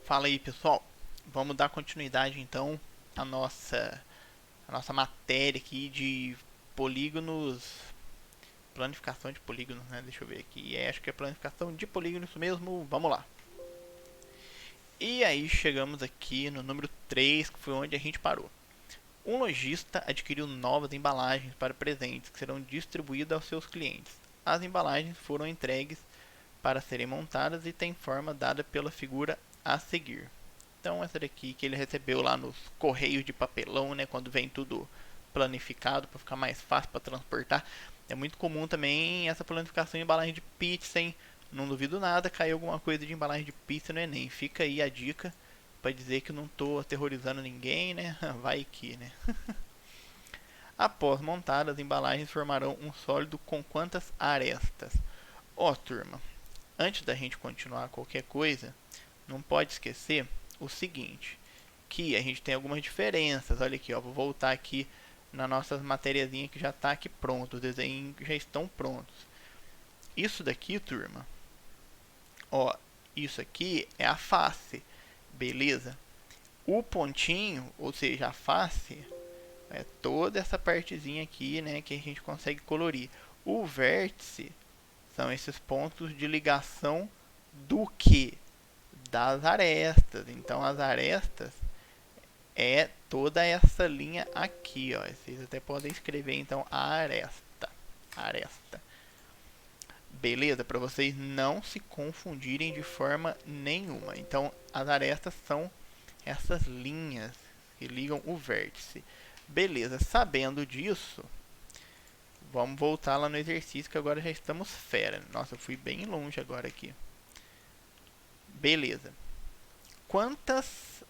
Fala aí, pessoal. Vamos dar continuidade então à nossa matéria aqui de polígonos, planificação de polígonos, né? Deixa eu ver aqui. Acho que é planificação de polígonos isso mesmo. Vamos lá. E aí chegamos aqui no número 3, que foi onde a gente parou. Um lojista adquiriu novas embalagens para presentes que serão distribuídas aos seus clientes. As embalagens foram entregues para serem montadas e têm forma dada pela figura a seguir. Então essa daqui que ele recebeu lá nos correios de papelão, né, quando vem tudo planificado para ficar mais fácil para transportar. É muito comum também essa planificação em embalagem de pizza, hein? Não duvido nada cair alguma coisa de embalagem de pizza no Enem. Fica aí a dica para dizer que não estou aterrorizando ninguém, né? Vai que, né? Após montar, as embalagens formarão um sólido com quantas arestas? Ó, turma, antes da gente continuar qualquer coisa, não pode esquecer o seguinte, que a gente tem algumas diferenças. Olha aqui, ó, vou voltar aqui na nossa matériazinha que já está aqui pronto, os desenhos já estão prontos. Isso daqui, turma, ó, isso aqui é a face, beleza? O pontinho, ou seja, a face, é toda essa partezinha aqui, né, que a gente consegue colorir. O vértice são esses pontos de ligação do que? Das arestas. Então as arestas é toda essa linha aqui, ó. Vocês até podem escrever então a aresta. Aresta. Beleza? Para vocês não se confundirem de forma nenhuma. Então as arestas são essas linhas que ligam o vértice. Beleza? Sabendo disso, vamos voltar lá no exercício que agora já estamos fera. Nossa, eu fui bem longe agora aqui. Beleza. Quantas,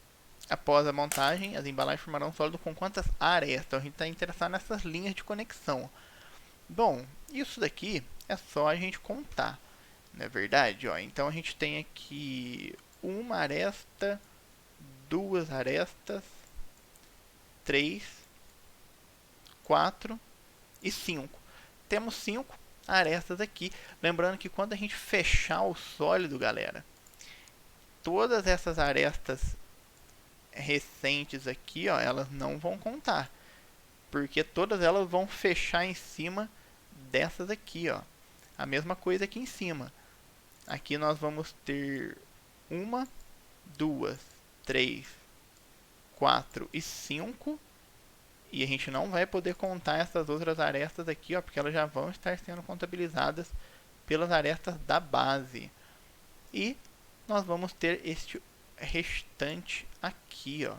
após a montagem, as embalagens formarão um sólido com quantas arestas? Então a gente está interessado nessas linhas de conexão. Bom, isso daqui é só a gente contar, não é verdade? Ó, então a gente tem aqui uma aresta, duas arestas, 3, 4 e 5. Temos 5 arestas aqui. Lembrando que quando a gente fechar o sólido, galera, todas essas arestas recentes aqui, ó, elas não vão contar, porque todas elas vão fechar em cima dessas aqui, ó. A mesma coisa aqui em cima. Aqui nós vamos ter uma, duas, 3, 4 e 5. E a gente não vai poder contar essas outras arestas aqui, ó, porque elas já vão estar sendo contabilizadas pelas arestas da base. E nós vamos ter este restante aqui, ó,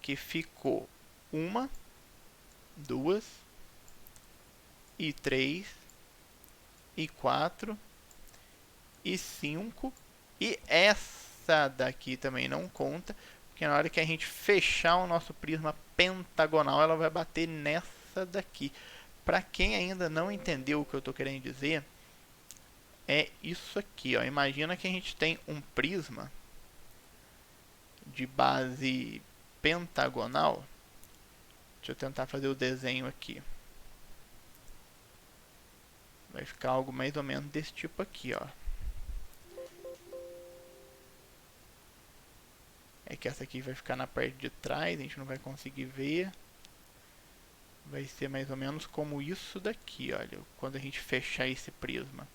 que ficou uma, duas e 3 e 4 e 5. E essa daqui também não conta, porque na hora que a gente fechar o nosso prisma pentagonal, ela vai bater nessa daqui. Para quem ainda não entendeu o que eu estou querendo dizer, é isso aqui, ó. Imagina que a gente tem um prisma de base pentagonal. Deixa eu tentar fazer o desenho aqui. Vai ficar algo mais ou menos desse tipo aqui, ó. É que essa aqui vai ficar na parte de trás, a gente não vai conseguir ver. Vai ser mais ou menos como isso daqui, olha, quando a gente fechar esse prisma.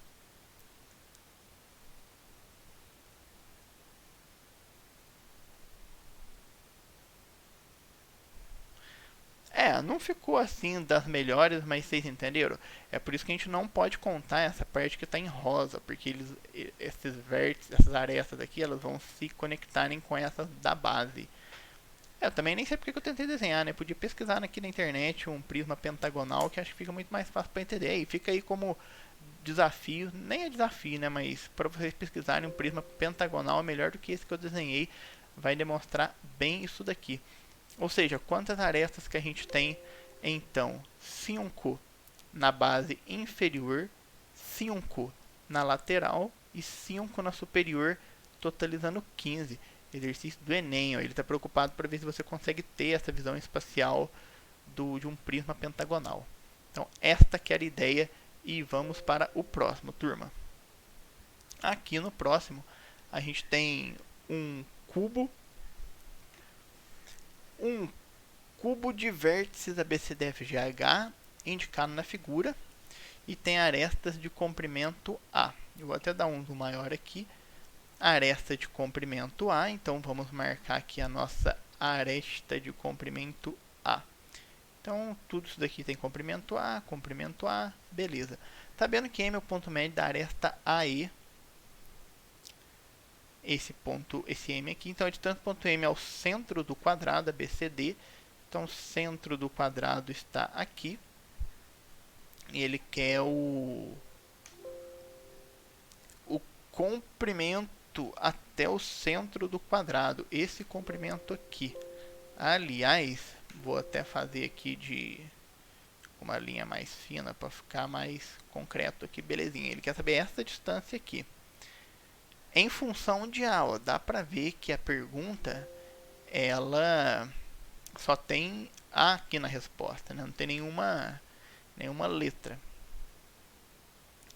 Não ficou assim das melhores, mas vocês entenderam? É por isso que a gente não pode contar essa parte que está em rosa, porque esses vértices, essas arestas aqui, elas vão se conectarem com essas da base. Eu também nem sei porque que eu tentei desenhar, né? Podia pesquisar aqui na internet um prisma pentagonal, que acho que fica muito mais fácil para entender. E fica aí como desafio, nem é desafio, né? Mas para vocês pesquisarem um prisma pentagonal é melhor do que esse que eu desenhei, vai demonstrar bem isso daqui. Ou seja, quantas arestas que a gente tem? Então, 5 na base inferior, 5 na lateral e 5 na superior, totalizando 15. Exercício do Enem, ó. Ele está preocupado para ver se você consegue ter essa visão espacial de um prisma pentagonal. Então, esta que era a ideia e vamos para o próximo, turma. Aqui no próximo, a gente tem um cubo, um cubo de vértices ABCDFGH indicado na figura e tem arestas de comprimento A. Eu vou até dar um zoom maior aqui. Aresta de comprimento A, então vamos marcar aqui a nossa aresta de comprimento A. Então, tudo isso daqui tem comprimento A, beleza. Sabendo que M é o ponto médio da aresta AE, esse M aqui, então é de tanto ponto M ao centro do quadrado, ABCD. Então, o centro do quadrado está aqui. E ele quer o comprimento até o centro do quadrado, esse comprimento aqui. Aliás, vou até fazer aqui de uma linha mais fina para ficar mais concreto aqui, belezinha. Ele quer saber essa distância aqui. Em função de A, ó, dá para ver que a pergunta ela só tem A aqui na resposta, né? Não tem nenhuma letra.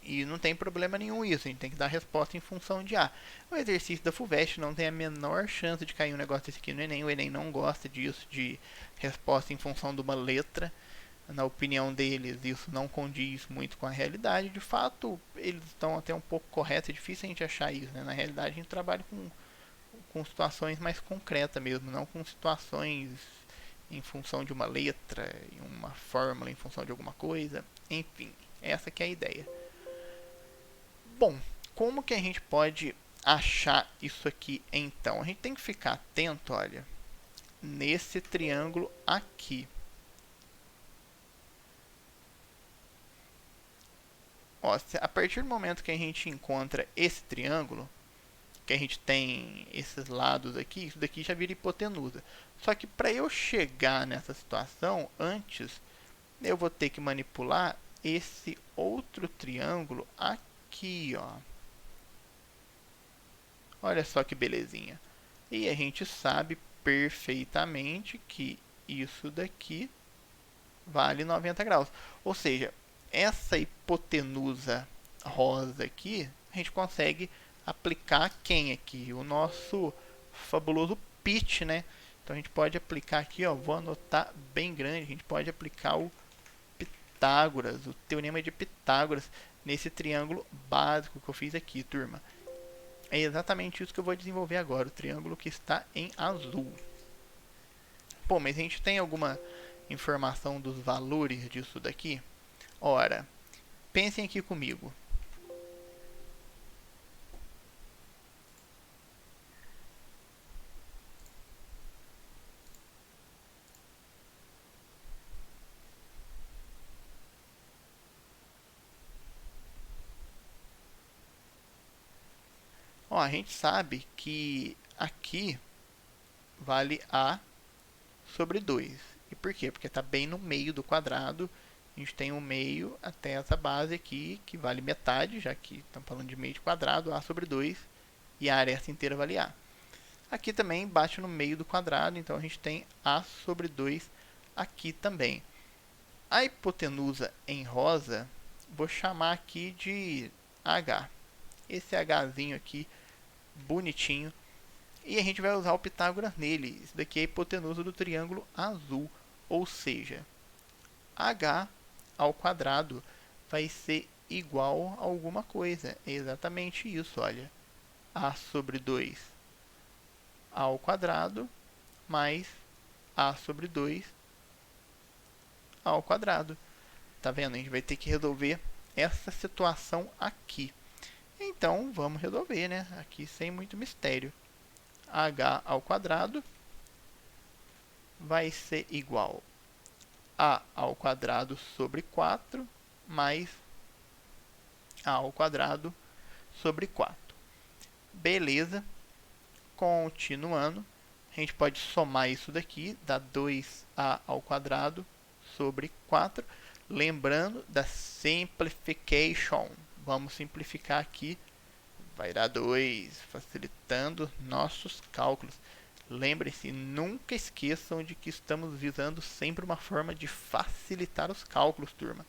E não tem problema nenhum isso, a gente tem que dar a resposta em função de A. O exercício da FUVEST não tem a menor chance de cair um negócio desse aqui no Enem. O Enem não gosta disso, de resposta em função de uma letra. Na opinião deles, isso não condiz muito com a realidade. De fato, eles estão até um pouco corretos, é difícil a gente achar isso, né? Na realidade, a gente trabalha com situações mais concretas mesmo, não com situações em função de uma letra, em uma fórmula em função de alguma coisa. Enfim, essa que é a ideia. Bom, como que a gente pode achar isso aqui então? A gente tem que ficar atento, olha, nesse triângulo aqui. Ó, a partir do momento que a gente encontra esse triângulo, que a gente tem esses lados aqui, isso daqui já vira hipotenusa. Só que para eu chegar nessa situação, antes eu vou ter que manipular esse outro triângulo aqui, ó. Olha só que belezinha. E a gente sabe perfeitamente que isso daqui vale 90 graus. Ou seja, essa hipotenusa rosa aqui, a gente consegue aplicar quem aqui? O nosso fabuloso pitch, né? Então a gente pode aplicar aqui, ó, vou anotar bem grande, a gente pode aplicar o Pitágoras, o teorema de Pitágoras, nesse triângulo básico que eu fiz aqui, turma. É exatamente isso que eu vou desenvolver agora, o triângulo que está em azul. Pô, mas a gente tem alguma informação dos valores disso daqui? Ora, pensem aqui comigo. Ó, a gente sabe que aqui vale A sobre 2. E por quê? Porque está bem no meio do quadrado. A gente tem um meio até essa base aqui, que vale metade, já que estamos falando de meio de quadrado, A sobre 2, e a área inteira vale A. Aqui também bate no meio do quadrado, então a gente tem A sobre 2 aqui também. A hipotenusa em rosa, vou chamar aqui de H. Esse Hzinho aqui, bonitinho. E a gente vai usar o Pitágoras nele. Isso daqui é a hipotenusa do triângulo azul. Ou seja, H ao quadrado vai ser igual a alguma coisa. É exatamente isso, olha. A sobre 2 ao quadrado mais A sobre 2 ao quadrado. Tá vendo? A gente vai ter que resolver essa situação aqui. Então, vamos resolver, né? Aqui sem muito mistério. H ao quadrado vai ser igual a ao quadrado sobre 4 mais a ao quadrado sobre 4. Beleza. Continuando, a gente pode somar isso daqui, dá 2a ao quadrado sobre 4. Lembrando da simplification. Vamos simplificar aqui. Vai dar 2, facilitando nossos cálculos. Lembrem-se, nunca esqueçam de que estamos visando sempre uma forma de facilitar os cálculos, turma.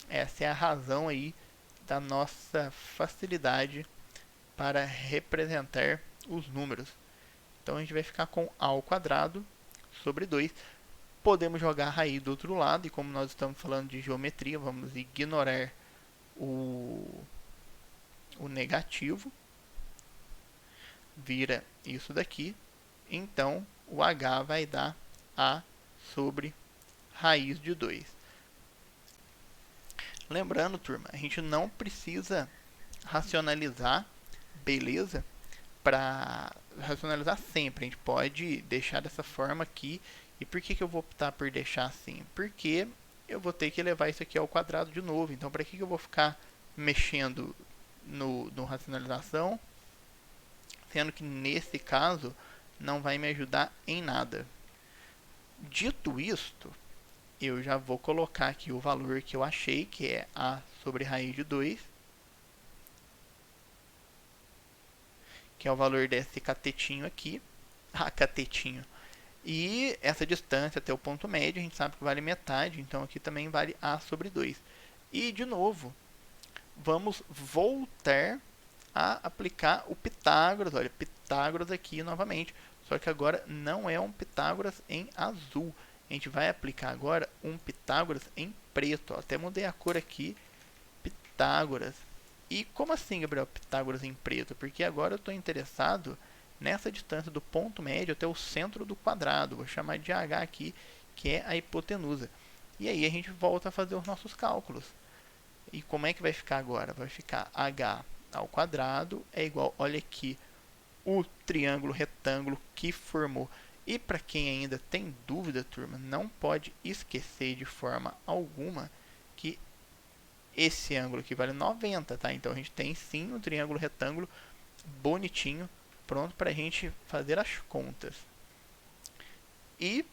Essa é a razão aí da nossa facilidade para representar os números. Então a gente vai ficar com a ao quadrado sobre 2. Podemos jogar a raiz do outro lado, e como nós estamos falando de geometria, vamos ignorar o negativo. Vira isso daqui. Então o h vai dar a sobre raiz de 2. Lembrando, turma, a gente não precisa racionalizar, beleza? Para racionalizar sempre, a gente pode deixar dessa forma aqui. E por que eu vou optar por deixar assim? Porque eu vou ter que levar isso aqui ao quadrado de novo. Então, para que eu vou ficar mexendo no racionalização, sendo que nesse caso não vai me ajudar em nada. Dito isto, eu já vou colocar aqui o valor que eu achei, que é a sobre raiz de 2, que é o valor desse catetinho aqui. Catetinho. E essa distância até o ponto médio, a gente sabe que vale metade, então aqui também vale a sobre 2. E, de novo, vamos voltar a aplicar o Pitágoras. Olha, Pitágoras aqui novamente, só que agora não é um Pitágoras em azul. A gente vai aplicar agora um Pitágoras em preto. Ó, até mudei a cor aqui, Pitágoras. E como assim, Gabriel, Pitágoras em preto? Porque agora eu estou interessado nessa distância do ponto médio até o centro do quadrado. Vou chamar de h aqui, que é a hipotenusa. E aí a gente volta a fazer os nossos cálculos. E como é que vai ficar agora? Vai ficar h ao quadrado é igual, olha aqui, o triângulo retângulo que formou. E para quem ainda tem dúvida, turma, não pode esquecer de forma alguma que esse ângulo aqui vale 90, tá? Então a gente tem sim um triângulo retângulo bonitinho, pronto para a gente fazer as contas. E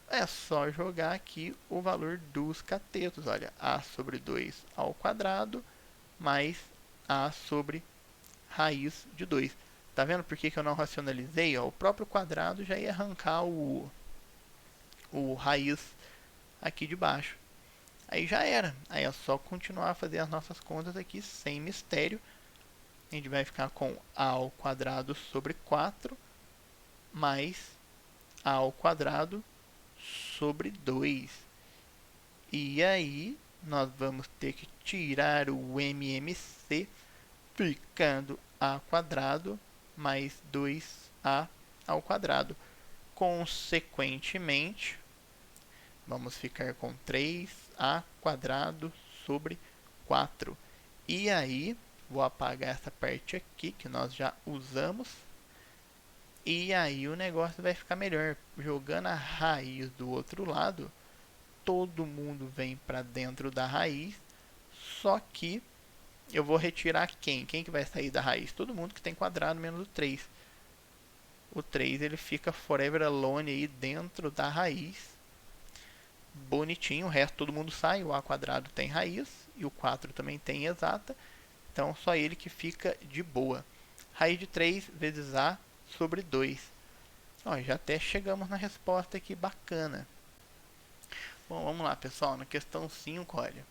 é só jogar aqui o valor dos catetos. Olha, a sobre 2 ao quadrado mais a sobre raiz de 2. Tá vendo por que eu não racionalizei? Ó, o próprio quadrado já ia arrancar o raiz aqui de baixo. Aí já era. Aí é só continuar a fazer as nossas contas aqui sem mistério. A gente vai ficar com a ao quadrado sobre 4 mais a ao quadrado sobre 2. E aí nós vamos ter que tirar o MMC, ficando a quadrado mais 2a ao quadrado. Consequentemente, vamos ficar com 3a quadrado sobre 4. E aí, vou apagar essa parte aqui que nós já usamos. E aí o negócio vai ficar melhor. Jogando a raiz do outro lado, todo mundo vem para dentro da raiz. Só que eu vou retirar quem? Quem que vai sair da raiz? Todo mundo que tem quadrado menos o 3. O 3 ele fica forever alone aí dentro da raiz. Bonitinho, o resto todo mundo sai. O a quadrado tem raiz e o 4 também tem exata. Então só ele que fica de boa. Raiz de 3 vezes a sobre 2. Ó, já até chegamos na resposta aqui, bacana. Bom, vamos lá, pessoal. Na questão 5, olha.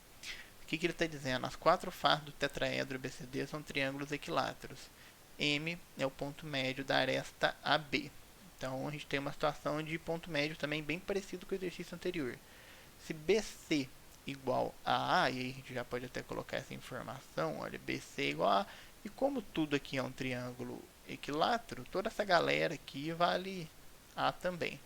O que ele está dizendo? As quatro faces do tetraedro ABCD são triângulos equiláteros. M é o ponto médio da aresta AB. Então, a gente tem uma situação de ponto médio também bem parecido com o exercício anterior. Se BC igual a A, e aí a gente já pode até colocar essa informação, olha, BC igual a A, e como tudo aqui é um triângulo equilátero, toda essa galera aqui vale A também.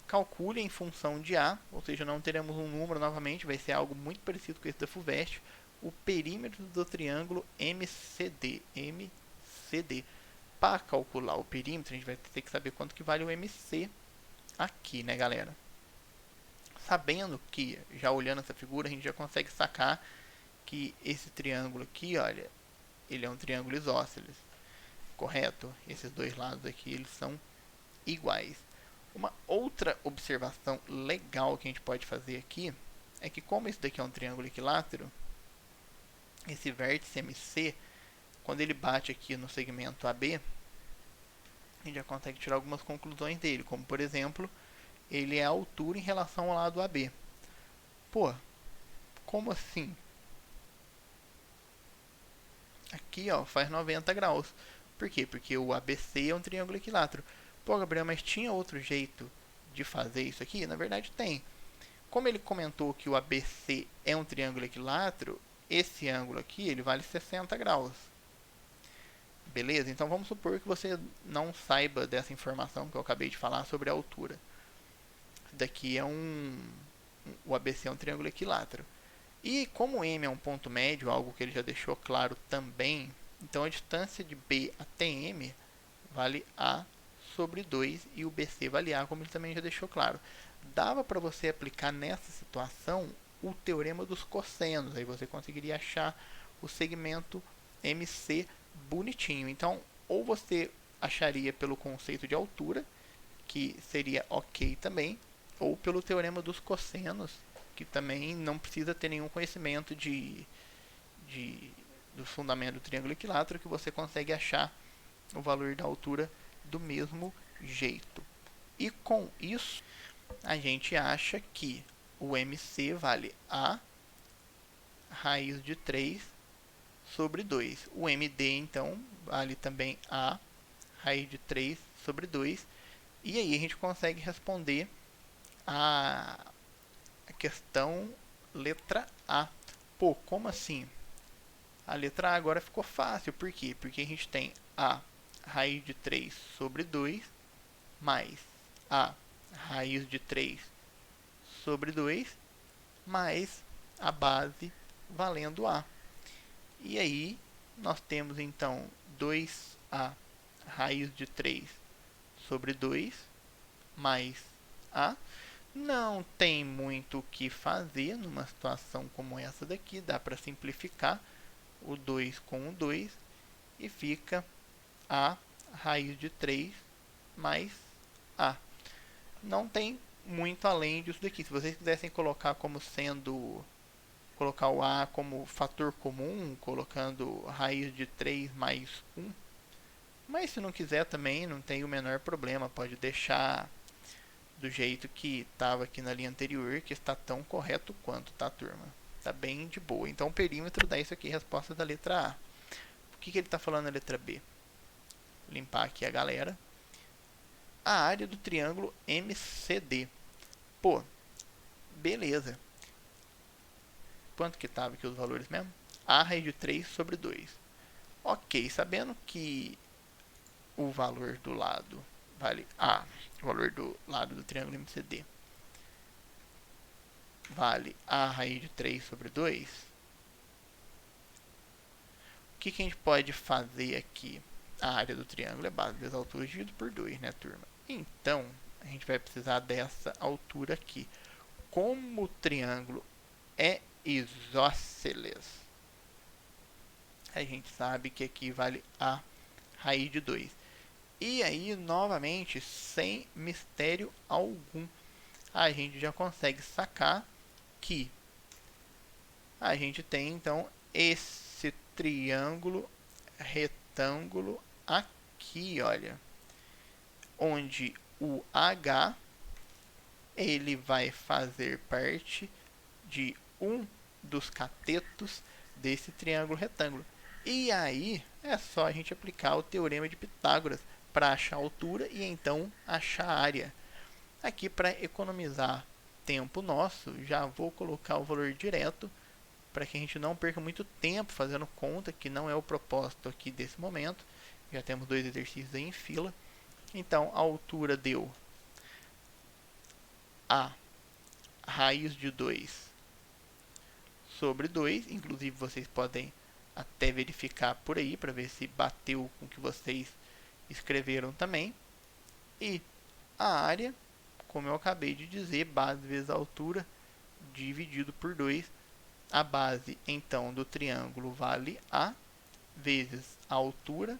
Calcule em função de A, ou seja, não teremos um número novamente, vai ser algo muito parecido com esse da FUVEST, o perímetro do triângulo MCD. Para calcular o perímetro, a gente vai ter que saber quanto que vale o MC aqui, né, galera? Sabendo que, já olhando essa figura, a gente já consegue sacar que esse triângulo aqui, olha, ele é um triângulo isósceles, correto? Esses dois lados aqui, eles são iguais. Uma outra observação legal que a gente pode fazer aqui é que, como isso daqui é um triângulo equilátero, esse vértice MC, quando ele bate aqui no segmento AB, a gente já consegue tirar algumas conclusões dele, como por exemplo, ele é a altura em relação ao lado AB. Pô, como assim? Aqui, ó, faz 90 graus. Por quê? Porque o ABC é um triângulo equilátero. Pô, Gabriel, mas tinha outro jeito de fazer isso aqui? Na verdade tem. Como ele comentou que o ABC é um triângulo equilátero, esse ângulo aqui ele vale 60 graus. Beleza? Então vamos supor que você não saiba dessa informação que eu acabei de falar sobre a altura. Isso daqui é o ABC é um triângulo equilátero. E como M é um ponto médio, algo que ele já deixou claro também, então a distância de B até M vale A sobre 2 e o BC vale A, como ele também já deixou claro. Dava para você aplicar nessa situação o teorema dos cossenos, aí você conseguiria achar o segmento MC bonitinho. Então, ou você acharia pelo conceito de altura, que seria ok também, ou pelo teorema dos cossenos, que também não precisa ter nenhum conhecimento do fundamento do triângulo equilátero, que você consegue achar o valor da altura do mesmo jeito. E com isso, a gente acha que o MC vale A raiz de 3 sobre 2. O MD, então, vale também A raiz de 3 sobre 2. E aí a gente consegue responder a questão letra A. Pô, como assim? A letra A agora ficou fácil. Por quê? Porque a gente tem A raiz de 3 sobre 2 mais A raiz de 3 sobre 2 mais a base valendo A. E aí nós temos então 2A raiz de 3 sobre 2 mais A. Não tem muito o que fazer numa situação como essa daqui. Dá para simplificar o 2 com o 2 e fica A raiz de 3 mais A. Não tem muito além disso daqui. Se vocês quisessem colocar como sendo, colocar o A como fator comum, colocando raiz de 3 mais 1. Mas se não quiser também, não tem o menor problema. Pode deixar do jeito que estava aqui na linha anterior, que está tão correto quanto, tá, turma? Tá bem de boa. Então, o perímetro dá isso aqui, resposta da letra A. O que ele está falando na letra B? Vou limpar aqui a galera. A área do triângulo MCD. Pô, beleza. Quanto que estava aqui os valores mesmo? A raiz de 3 sobre 2. Ok, sabendo que o valor do lado vale A, o valor do lado do triângulo MCD vale A raiz de 3 sobre 2. O que a gente pode fazer aqui? A área do triângulo é base das alturas dividido por 2, né, turma? Então, a gente vai precisar dessa altura aqui. Como o triângulo é isósceles, a gente sabe que aqui vale A raiz de 2. E aí, novamente, sem mistério algum, a gente já consegue sacar que a gente tem, então, esse triângulo retângulo aqui, olha, onde o H ele vai fazer parte de um dos catetos desse triângulo retângulo. E aí é só a gente aplicar o teorema de Pitágoras para achar a altura e então achar a área. Aqui, para economizar tempo nosso, já vou colocar o valor direto para que a gente não perca muito tempo fazendo conta, que não é o propósito aqui desse momento. Já temos 2 exercícios aí em fila. Então, a altura deu A raiz de 2 sobre 2. Inclusive, vocês podem até verificar por aí, para ver se bateu com o que vocês escreveram também. E a área, como eu acabei de dizer, base vezes a altura, dividido por 2. A base, então, do triângulo vale A, vezes a altura,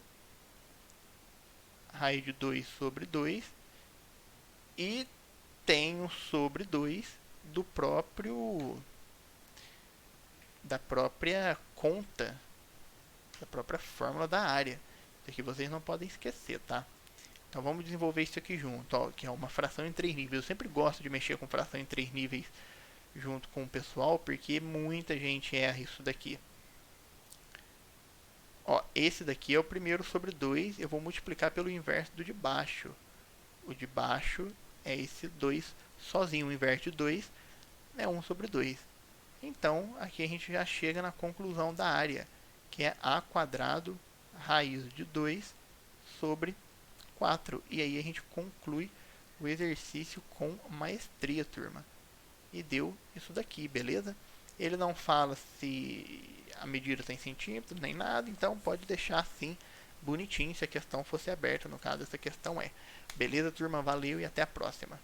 raiz de 2 sobre 2, e tem o sobre 2 do próprio, da própria conta, da própria fórmula da área. Isso aqui vocês não podem esquecer, tá? Então vamos desenvolver isso aqui junto, ó, que é uma fração em 3 níveis. Eu sempre gosto de mexer com fração em 3 níveis junto com o pessoal, porque muita gente erra isso daqui. Ó, esse daqui é o primeiro sobre 2, eu vou multiplicar pelo inverso do de baixo. O de baixo é esse 2 sozinho, o inverso de 2 é 1 sobre 2. Então, aqui a gente já chega na conclusão da área, que é a quadrado raiz de 2 sobre 4. E aí a gente conclui o exercício com maestria, turma. E deu isso daqui, beleza? Ele não fala se a medida está em centímetros nem nada, então pode deixar assim bonitinho se a questão fosse aberta. No caso, essa questão é. Beleza, turma? Valeu e até a próxima.